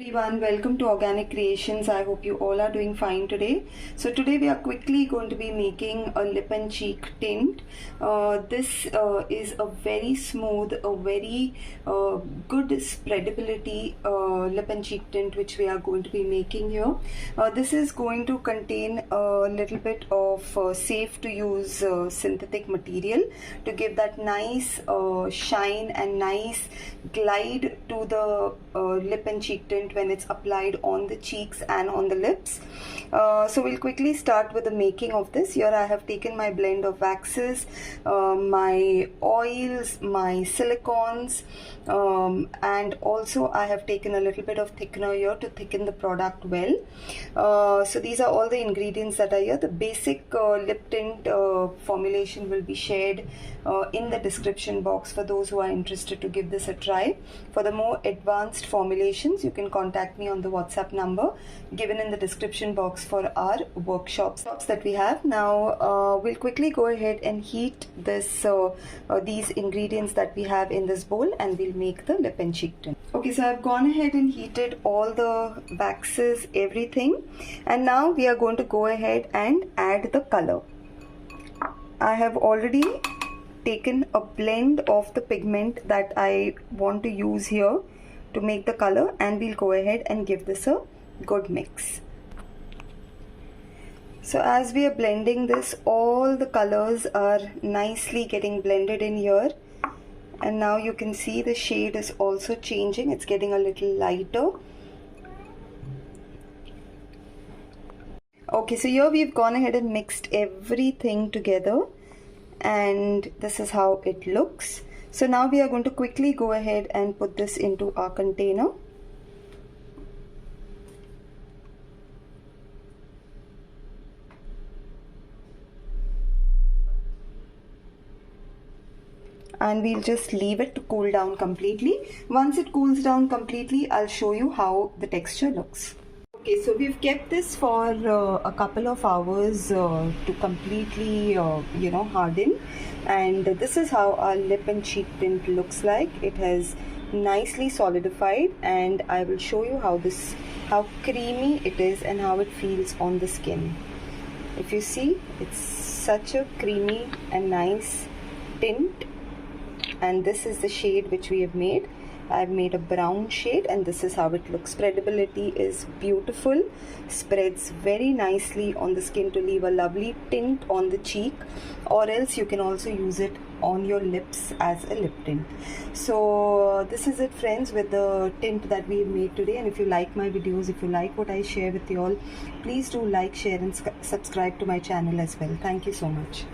Everyone, welcome to Organic Creations. I hope you all are doing fine today. So today we are quickly going to be making a lip and cheek tint. This is a very smooth, a very good spreadability lip and cheek tint which we are going to be making here. This is going to contain a little bit of safe to use synthetic material to give that nice shine and nice glide to the lip and cheek tint when it's applied on the cheeks and on the lips. So we'll quickly start with the making of this. Here I have taken my blend of waxes, my oils, my silicons, and also I have taken a little bit of thickener here to thicken the product well. So these are all the ingredients that are here. The basic lip tint formulation will be shared in the description box for those who are interested to give this a try. For the more advanced formulations, you can contact me on the WhatsApp number given in the description box for our workshops that we have. Now we'll quickly go ahead and heat this these ingredients that we have in this bowl, and we'll make the lip and cheek tint. Okay, so I've gone ahead and heated all the waxes, everything, and now we are going to go ahead and add the color. I have already taken a blend of the pigment that I want to use here to make the color, and we'll go ahead and give this a good mix. So as we are blending this, all the colors are nicely getting blended in here, and now you can see the shade is also changing. It's getting a little lighter. Okay, so here we've gone ahead and mixed everything together, and this is how it looks. So now we are going to quickly go ahead and put this into our container. And we'll just leave it to cool down completely. Once it cools down completely, I'll show you how the texture looks. Okay, so we've kept this for a couple of hours to completely harden, and this is how our lip and cheek tint looks like. It has nicely solidified, and I will show you how creamy it is and how it feels on the skin. If you see, it's such a creamy and nice tint, and this is the shade which we have made. I've made a brown shade, and this is how it looks. Spreadability is beautiful, spreads very nicely on the skin to leave a lovely tint on the cheek, or else you can also use it on your lips as a lip tint. So this is it, friends, with the tint that we've made today. And if you like my videos, if you like what I share with you all, please do like, share and subscribe to my channel as well. Thank you so much.